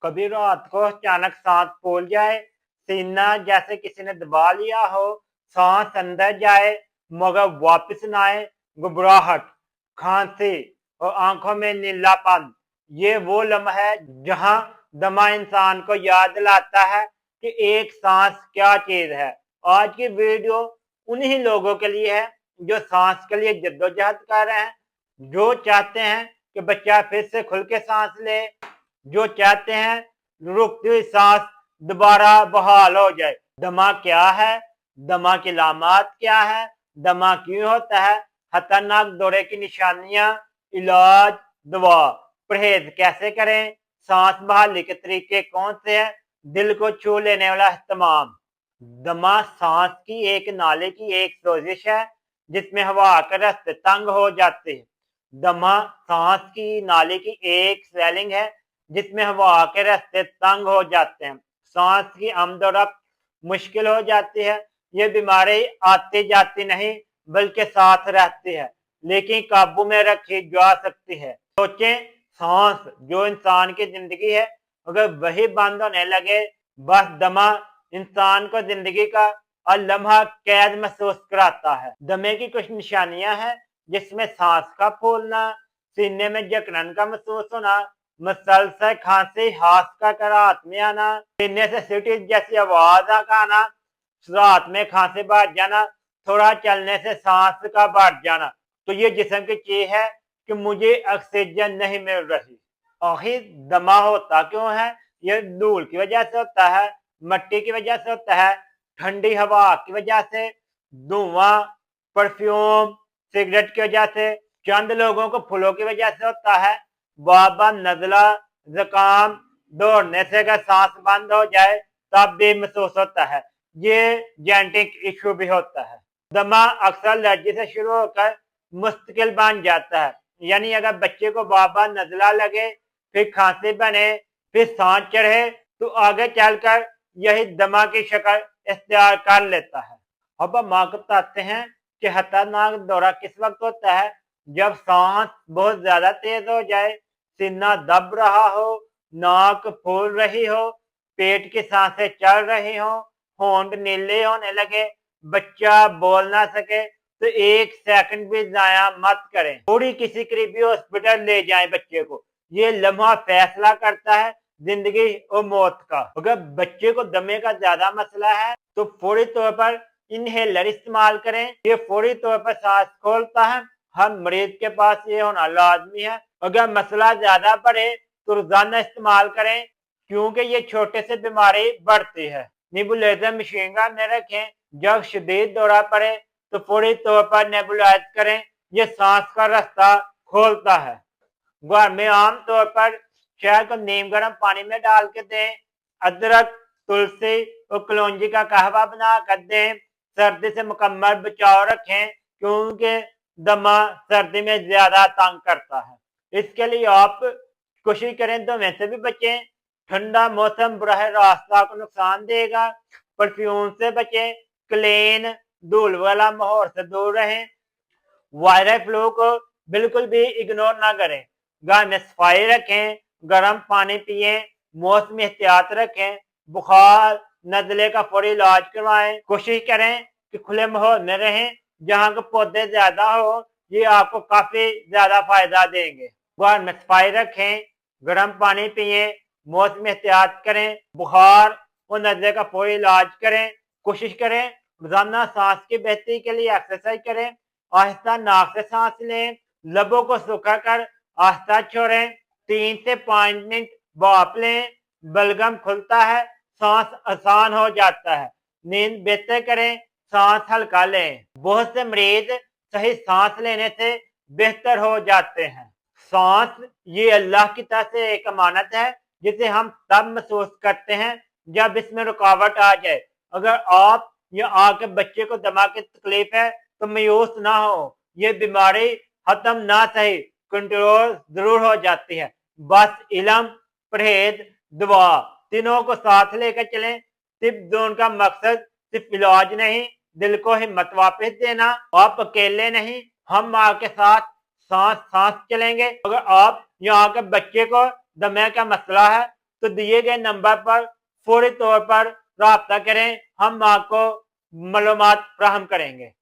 कभी रात को अचानक सांस फूल जाए, सीना जैसे किसी ने दबा लिया हो, सांस अंदर जाए मगर वापस ना आए, घबराहट, खांसी और आंखों में नीलापन, ये वो लम्हा है जहां दमा इंसान को याद दिलाता है कि एक सांस क्या चीज है। आज की वीडियो उन्हीं लोगों के लिए है जो सांस के लिए जद्दोजहद कर रहे हैं, जो चाहते हैं कि बच्चा फिर से खुल के सांस ले, जो चाहते हैं रुकती हुई सांस दोबारा बहाल हो जाए। दमा क्या है, दमा की लामात क्या है, दमा क्यों होता है, खतरनाक दौरे की निशानियां, इलाज, दवा, परहेज कैसे करें, सांस बहाली के तरीके कौन से हैं, दिल को छू लेने वाला एहतमाम। दमा सांस की एक नाले की एक सोजिश है जिसमें हवा के रास्ते तंग हो जाते हैं। दमा सांस की नाली की एक स्वेलिंग है जिसमें हवा के रास्ते तंग हो जाते हैं, सांस की आमदोरफ्त मुश्किल हो जाती है। ये बीमारी आती जाती नहीं बल्कि साथ रहती है, लेकिन काबू में रखी जा सकती है। सोचें, सांस जो इंसान की जिंदगी है, अगर वही बंद होने लगे, बस दमा इंसान को जिंदगी का और लम्हा कैद महसूस कराता है। दमे की कुछ निशानियां हैं जिसमें सांस का फूलना, सीने में जकड़न का महसूस होना, मुसलसल खांसी, हाथ का कराहत में आना, सीने से सीटी जैसी आवाज आना, रात में खांसी बढ़ जाना, थोड़ा चलने से सांस का बढ़ जाना। तो ये जिस्म की चीज है कि मुझे ऑक्सीजन नहीं मिल रही। आखिर दमा होता क्यों है? ये धूल की वजह से होता है, मट्टी की वजह से होता है, ठंडी हवा की वजह से, धुआं, परफ्यूम, सिगरेट की वजह से, चंद लोगों को फूलों की वजह से होता है, बाबा नजला, जुकाम, दौड़ने से अगर सांस बंद हो जाए तब भी महसूस होता है। ये जेनेटिक इशू भी होता है। दमा अक्सर एलर्जी से शुरू होकर मुश्किल बन जाता है, यानी अगर बच्चे को बाबा नजला लगे, फिर खांसी बने, फिर सांस चढ़े, तो आगे चलकर यही दमा की शक्ल इख्तियार कर लेता है। अब हम आपको बताते हैं कि खतरनाक दौरा किस वक्त होता है। जब सांस बहुत ज्यादा तेज हो जाए, सीना दब रहा हो, नाक फूल रही हो, पेट की सांसें चल रही हो, होंठ नीले होने लगे, बच्चा बोल ना सके, तो एक सेकंड भी जाया मत करें, थोड़ी किसी करीबी हॉस्पिटल ले जाएं बच्चे को। ये लम्हा फैसला करता है जिंदगी और मौत का। अगर बच्चे को दमे का ज्यादा मसला है तो फौरी तौर पर इनहेलर इस्तेमाल करें, ये फौरी तौर पर सांस खोलता है। हर मरीज के पास ये होना लाजमी है। अगर मसला ज्यादा बढ़े तो रोजाना इस्तेमाल करें, क्योंकि ये छोटे से बीमारी बढ़ती है। नेबुलाइजर मशीन में रखें, जब शदीद दौरा पड़े तो फौरी तौर पर नेबुलाइज करें, ये सांस का रास्ता खोलता है। घर में आमतौर पर शहद को नीम गर्म पानी में डाल के दें, अदरक, तुलसी और कलौंजी का कहवा बना कर दें। सर्दी से मुकम्मल बचाव रखें, क्योंकि दमा सर्दी में ज्यादा तंग करता है। इसके लिए आप कोशिश करें धुएं से भी बचें। ठंडा मौसम बराह रास्त को नुकसान देगा। परफ्यूम से बचें, क्लीन धूल वाला माहौल से दूर रहें। वायरल फ्लू को बिल्कुल भी इग्नोर ना करें। घर में सफाई रखें, गर्म पानी पिए, मौसमी एहतियात रखें, बुखार नजले का फौरी इलाज करवाएं। कोशिश करें कि खुले माहौल में रहें जहां के पौधे ज्यादा हो, ये आपको काफी ज्यादा फायदा देंगे। घर में सफाई रखें, गर्म पानी पिए, मौसमी एहतियात करें, बुखार और नजले का फौरी इलाज करें। कोशिश करें रोजाना सांस की बेहतरी के लिए एक्सरसाइज करें। आहिस्ता नाक से सांस लें, लबों को सूखा कर आहिस्ता छोड़ें। 3 से 5 मिनट भाप लें, बलगम खुलता है, सांस आसान हो जाता है। नींद बेहतर करें, सांस हल्का लें। बहुत से मरीज सही सांस लेने से बेहतर हो जाते हैं। सांस ये अल्लाह की तरफ से एक अमानत है जिसे हम तब महसूस करते हैं जब इसमें रुकावट आ जाए। अगर आप या आपके बच्चे को दमा की तकलीफ है तो मायूस ना हो, ये बीमारी खत्म ना सही कंट्रोल जरूर हो जाती है। बस इल्म, परहेज, दुआ तीनों को साथ लेकर चलें। सिर्फ दोनों का मकसद सिर्फ इलाज नहीं, दिल को हिम्मत वापस देना। आप अकेले नहीं, हम आपके साथ सांस सांस चलेंगे। अगर आप या आपके बच्चे को दमे का मसला है تو دیے گئے نمبر پر فوری طور پر رابطہ کریں، ہم آپ کو معلومات فراہم کریں گے۔